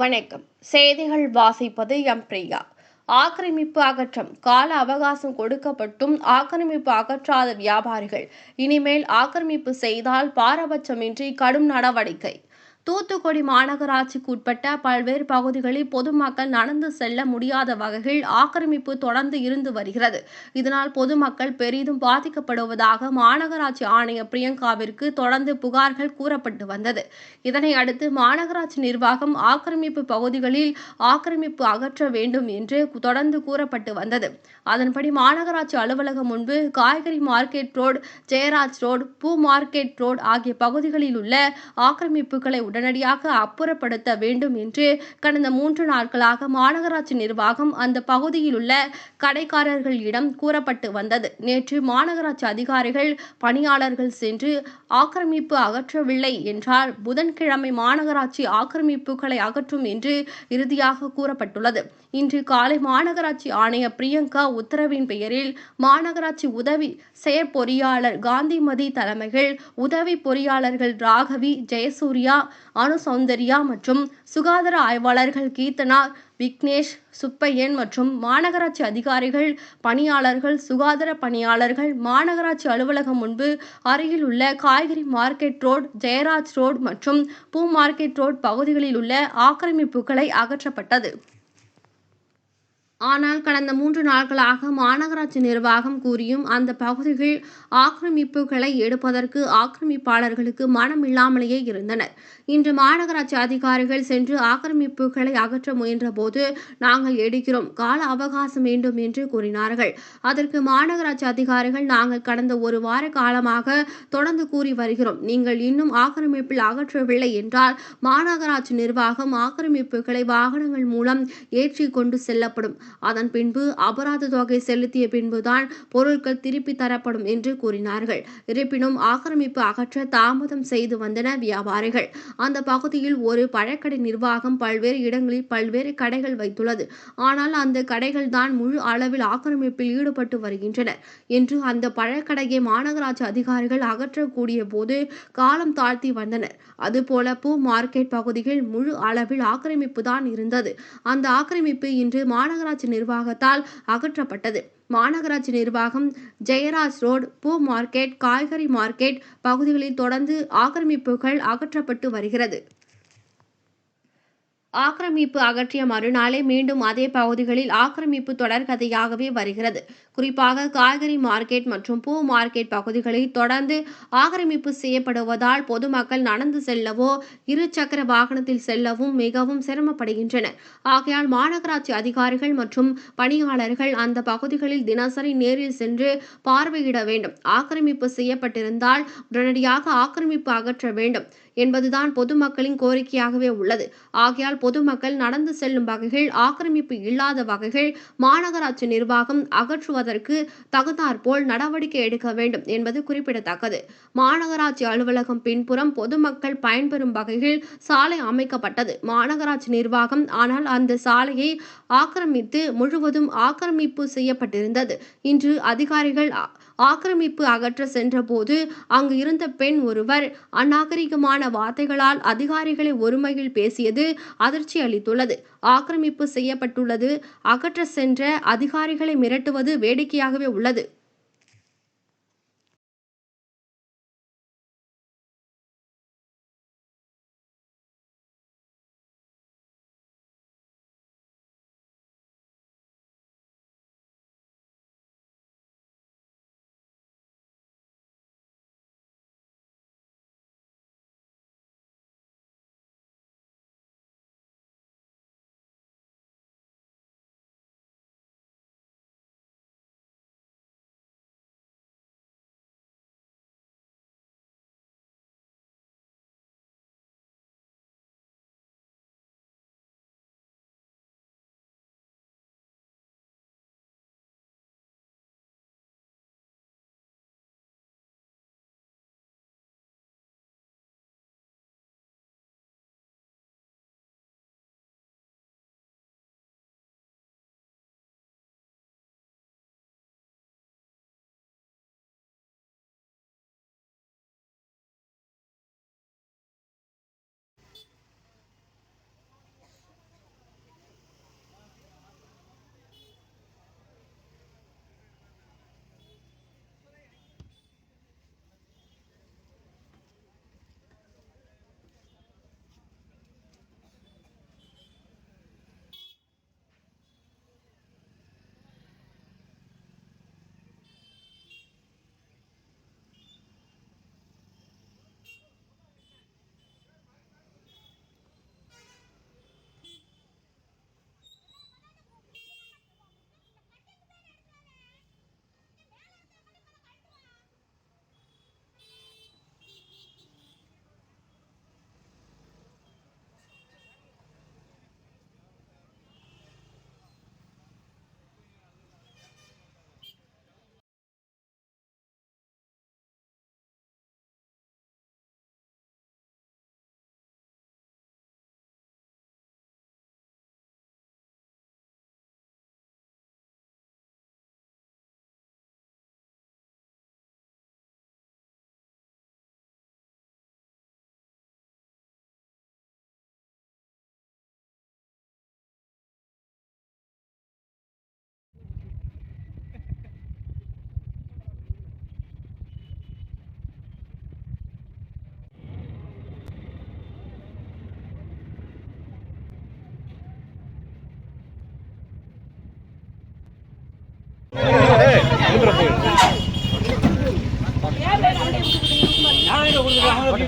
வணக்கம். செய்திகள் வாசிப்பது பிரியா. ஆக்கிரமிப்பு அகற்றம் கால அவகாசம் கொடுக்கப்பட்டும் ஆக்கிரமிப்பு அகற்றாத வியாபாரிகள் இனிமேல் ஆக்கிரமிப்பு செய்தால் பாரபட்சமின்றி கடும் நடவடிக்கை. தூத்துக்குடி மாநகராட்சிக்கு உட்பட்ட பல்வேறு பகுதிகளில் பொதுமக்கள் நடந்து செல்ல முடியாத வகையில் ஆக்கிரமிப்பு தொடர்ந்து இருந்து வருகிறது. இதனால் பொதுமக்கள் பெரிதும் பாதிக்கப்படுவதாக மாநகராட்சி ஆணையர் பிரியங்காவிற்கு தொடர்ந்து புகார்கள் கூறப்பட்டு வந்தது. இதனை அடுத்து மாநகராட்சி நிர்வாகம் ஆக்கிரமிப்பு பகுதிகளில் ஆக்கிரமிப்பு அகற்ற வேண்டும் என்று தொடர்ந்து கூறப்பட்டு வந்தது. அதன்படி மாநகராட்சி அலுவலகம் முன்பு காய்கறி மார்க்கெட் ரோடு, ஜெயராஜ் ரோடு, பூ மார்க்கெட் ரோடு ஆகிய பகுதிகளில் உள்ள ஆக்கிரமிப்புகளை உடனடியாக அப்புறப்படுத்த வேண்டும் என்று கடந்த 3 நாட்களாக மாநகராட்சி நிர்வாகம் அந்த பகுதியில் உள்ள கடைக்காரர்களிடம் கூறப்பட்டு வந்தது. நேற்று மாநகராட்சி அதிகாரிகள், பணியாளர்கள் சென்று ஆக்கிரமிப்பு அகற்றவில்லை என்றால் புதன்கிழமை மாநகராட்சி ஆக்கிரமிப்புகளை அகற்றும் என்று இறுதியாக கூறப்பட்டுள்ளது. இன்று காலை மாநகராட்சி ஆணையர் பிரியங்கா உத்தரவின் பெயரில் மாநகராட்சி உதவி செயற்பொறியாளர் காந்திமதி தலைமையில் உதவி பொறியாளர்கள் ராகவி, ஜெயசூர்யா, அனுசௌந்தர்யா மற்றும் சுகாதார ஆய்வாளர்கள் கீர்த்தனா, விக்னேஷ், சுப்பையன் மற்றும் மாநகராட்சி அதிகாரிகள், பணியாளர்கள், சுகாதார பணியாளர்கள் மாநகராட்சி அலுவலகம் முன்பு அருகில் உள்ள காய்கறி மார்க்கெட் ரோடு, ஜெயராஜ் ரோடு மற்றும் பூ மார்க்கெட் ரோடு பகுதிகளில் உள்ள ஆக்கிரமிப்புகளை அகற்றப்பட்டது. ஆனால் கடந்த 3 நாட்களாக மாநகராட்சி நிர்வாகம் கூறியும் அந்த பகுதிகள் ஆக்கிரமிப்புகளை எடுப்பதற்கு ஆக்கிரமிப்பாளர்களுக்கு மனமில்லாமலேயே இருந்தனர். இன்று மாநகராட்சி அதிகாரிகள் சென்று ஆக்கிரமிப்புகளை அகற்ற முயன்றபோது நாங்கள் எடுக்கிறோம், கால அவகாசம் வேண்டும் என்று கூறினார்கள். அதற்கு மாநகராட்சி அதிகாரிகள் நாங்கள் கடந்த 1 வார காலமாக தொடர்ந்து கூறி வருகிறோம், நீங்கள் இன்னும் ஆக்கிரமிப்பில் அகற்றவில்லை என்றால் மாநகராட்சி நிர்வாகம் ஆக்கிரமிப்புகளை வாகனங்கள் மூலம் ஏற்றி கொண்டு செல்லப்படும். அதன் பின்பு அபராத தொகை செலுத்திய பின்புதான் பொருட்கள் திருப்பி தரப்படும் என்று கூறினார்கள். இருப்பினும் ஆக்கிரமிப்பு அகற்ற தாமதம் செய்து வந்தன வியாபாரிகள். அந்த பகுதியில் ஒரு பழக்கடை நிர்வாகம் பல்வேறு இடங்களில் பல்வேறு கடைகள் வைத்துள்ளது. ஆனால் அந்த கடைகள் தான் முழு அளவில் ஆக்கிரமிப்பில் ஈடுபட்டு வருகின்றனர் என்று அந்த பழக்கடையை மாநகராட்சி அதிகாரிகள் அகற்றக்கூடிய போது காலம் தாழ்த்தி வந்தனர். அதுபோல பூ மார்க்கெட் பகுதியில் முழு அளவில் ஆக்கிரமிப்பு தான் இருந்தது. அந்த ஆக்கிரமிப்பு இன்று மாநகராட்சி நிர்வாகத்தால் அகற்றப்பட்டது. மாநகராட்சி நிர்வாகம் ஜெயராஜ் ரோடு, பூ மார்க்கெட், காய்கறி மார்க்கெட் பகுதிகளில் தொடர்ந்து ஆக்கிரமிப்புகள் அகற்றப்பட்டு வருகிறது. ஆக்கிரமிப்பு அகற்றிய மறுநாளே மீண்டும் அதே பகுதிகளில் ஆக்கிரமிப்பு தொடர்கதையாகவே வருகிறது. குறிப்பாக காய்கறி மார்க்கெட் மற்றும் பூ மார்க்கெட் பகுதிகளில் தொடர்ந்து ஆக்கிரமிப்பு செய்யப்படுவதால் பொதுமக்கள் நடந்து செல்லவோ, 2 சக்கர வாகனத்தில் செல்லவும் மிகவும் சிரமப்படுகின்றனர். ஆகையால் மாநகராட்சி அதிகாரிகள் மற்றும் பணியாளர்கள் அந்த பகுதிகளில் தினசரி நேரில் சென்று பார்வையிட வேண்டும். ஆக்கிரமிப்பு செய்யப்பட்டிருந்தால் உடனடியாக ஆக்கிரமிப்பு அகற்ற வேண்டும் என்பதுதான் பொதுமக்களின் கோரிக்கையாகவே உள்ளது. ஆகையால் பொதுமக்கள் நடந்து செல்லும் வகையில் ஆக்கிரமிப்பு இல்லாத வகையில் மாநகராட்சி நிர்வாகம் அகற்றுவதற்கு தகுந்தாற்போல் நடவடிக்கை எடுக்க வேண்டும் என்பது குறிப்பிடத்தக்கது. மாநகராட்சி அலுவலகம் பின்புறம் பொதுமக்கள் பயன்பெறும் வகையில் சாலை அமைக்கப்பட்டது மாநகராட்சி நிர்வாகம். ஆனால் அந்த சாலையை ஆக்கிரமித்து முழுவதும் ஆக்கிரமிப்பு செய்யப்பட்டிருந்தது. இன்று அதிகாரிகள் ஆக்கிரமிப்பு அகற்ற சென்றபோது அங்கு இருந்த பெண் ஒருவர் அநாகரிகமான வார்த்தைகளால் அதிகாரிகளை ஒருமையில் பேசியது அதிர்ச்சி அளித்துள்ளது. ஆக்கிரமிப்பு செய்யப்பட்டுள்ளது அகற்ற சென்ற அதிகாரிகளை மிரட்டுவது வேடிக்கையாகவே உள்ளது.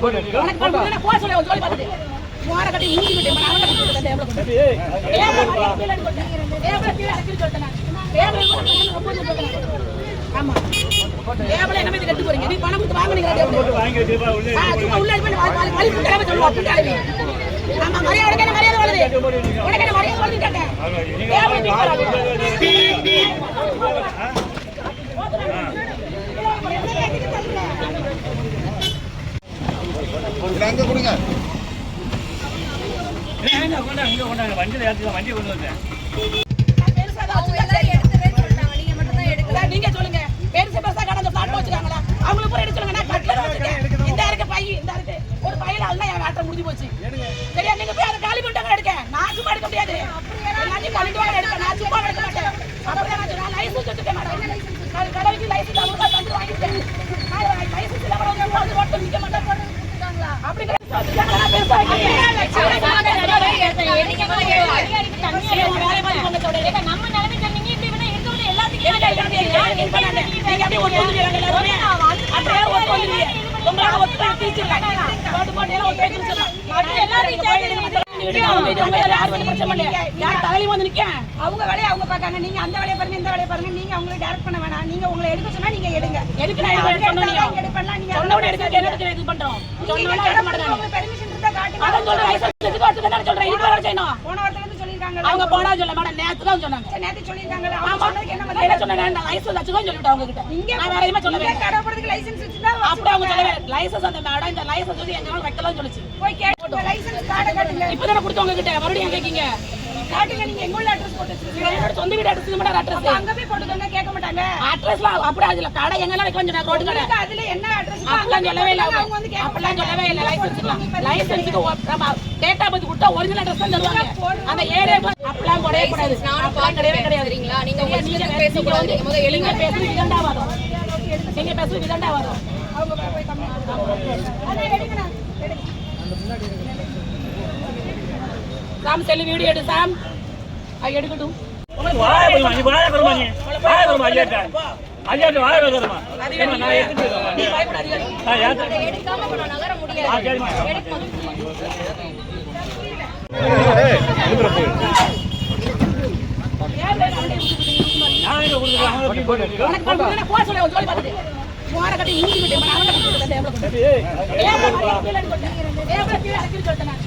போக சொல்லி சொல்லி பார்த்துட்டு மோர கட்டி மூஞ்சி விட்டு அவன் கட்டி டேபிள் கொண்டு டேபிள் கீழே அடக்கி சொல்லிட்டேன் டேபிள் ஆமா டேபிள் என்ன மாதிரி கட்டி போறீங்க நீ பணம் கொடுத்து வாங்குனீங்க டேபிள் வாங்கி வச்சிருப்பா உள்ள வலி புட்டறவே சொல்லுவா புட்டறவே ஆமா மரியாதை வருது உனக்கு என்ன மரியாதை வருது கேட்டேன் அங்க கொடுங்க வண்டி கொண்டு வந்தேன் நீங்க சொல்லுங்க பெருசு பெருசா கடந்த பிளாட் வச்சுக்காங்களா அவங்களுக்கு போய் எடுக்க சொல்லுங்க நான் கட்டல வச்சிருக்கேன் இந்த இருக்கு பை இந்த இருக்கு ஒரு பையில அல்ல என் வேட்டை முடிஞ்சு போச்சு சரியா நீங்க போய் அதை காலி பண்ணிட்டாங்க எடுக்க நான் சும்மா எடுக்க முடியாது எல்லாத்தையும் கழிட்டு வாங்க எடுக்க நான் சும்மா எடுக்க மாட்டேன் அப்படியே நான் லைசன்ஸ் வச்சுட்டேன் மேடம் கடவுளுக்கு லைசன்ஸ் அவங்க தந்து வாங்கிட்டேன் லைசன்ஸ் இல்லாம ஓட்டு நிக்க மாட்டேன் அப்படி நம்ம நிலைமை அவங்க வேலையை அவங்க பாக்காங்க நீங்க அந்த வேலையை பாருங்க இந்த வேலையை பாருங்க நீங்க அவங்களை டைரக்ட் பண்ண வேணாம் நீங்க உங்களை எடுக்க சொன்னா நீங்க எடுங்க எதுக்கு நான் எடுப்பேன் நீங்க சொன்னோட எடுக்க இது பண்றோம் சொன்னோட எடுக்க மாட்டாங்க பெர்மிஷன் இருந்தா காட்டுங்க அத சொல்றேன் லைசென்ஸ் எடுத்து காட்டுங்க சொல்றேன் இது வர செய்யணும் போன வாரத்துல இருந்து சொல்லிருக்காங்க அவங்க போனா சொல்ல மேடம் நேத்து தான் சொன்னாங்க நேத்து சொல்லிருக்காங்க அவங்க சொன்னதுக்கு என்ன சொன்னாங்க நான் லைசென்ஸ் வச்சுக்கோ சொல்லிட்டு அவங்க கிட்ட நீங்க நான் வேற எதுமே சொல்லவே இல்ல கடப்பறதுக்கு லைசென்ஸ் வச்சிருந்தா அப்படி அவங்க சொல்லவே லைசென்ஸ் அந்த மேடம் இந்த லைசென்ஸ் வந்து எங்கனால வைக்கலாம் சொல்லுச்சு போய் கேட்டு லைசென்ஸ் கார்டு காட்டுங்க இப்போதானே கொடுத்தவங்க கிட்ட மறுபடியும் கேக்கீங்க காட்டுங்க நீங்க எங்க உள்ள அட்ரஸ் போட்டு வச்சிருக்கீங்க என்னோட சொந்த வீடு அட்ரஸ் மட்டும் அட்ரஸ் அங்க போய் போட்டுக்கங்க கேட்க மாட்டாங்க அட்ரஸ்லாம் அப்படி அதுல கடை எங்கனால வைக்க சொன்னா ரோட் கடை அதுல என்ன அட்ரஸ் அப்பலாம் சொல்லவே இல்ல அவங்க வந்து அப்பலாம் சொல்லவே இல்ல லைசென்ஸ்க்கு நம்ம டேட்டா பத்தி கொடுத்தா ஒரிஜினல் அட்ரஸ் தான் தருவாங்க அந்த ஏரியா அப்பலாம் கொடவே கூடாது நான் பாக்கவே கிடையாதுங்களா நீங்க உங்க இஷ்டத்துக்கு பேச கூடாது நீங்க முதல்ல எழுங்க பேசுறது விதண்டாவாதம் நீங்க பேசுறது விதண்டாவாதம் அவங்க போய் கம்ப்ளைன்ட் அத எடுங்கடா சாம் செல்லு வீடியோ எடு சாம் எடுக்கட்டும் வாய கருமா ஐயாட்ட வாய கருமா நான் எடுத்துட்டு நீ பயப்படாதீங்க எடுக்காம பண்ண நகர முடியாது எடுக்கும் போக சொல்லி பார்த்துட்டு மோர கட்டி மூஞ்சி விட்டு அவன் கட்டி டேபிள் கொண்டு டேபிள் கீழே அடக்கி சொல்லிட்டேன்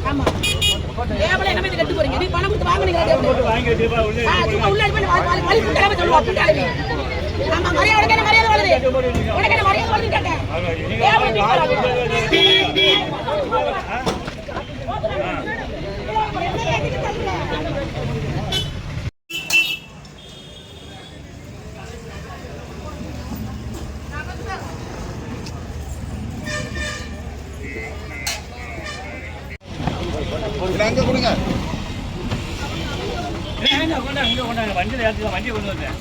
ஆமா டேபிள் என்ன மாதிரி கட்டி போறீங்க நீ பணம் கொடுத்து வாங்குனீங்க டேபிள் வாங்கி வச்சிருப்பா உள்ள வலி புட்டறவே சொல்லுவா புட்டறவே ஆமா மரியாதை வருது உனக்கு என்ன மரியாதை வருது கேட்டேன் அங்க கொடுங்க வண்டி கொண்டு வந்தேன்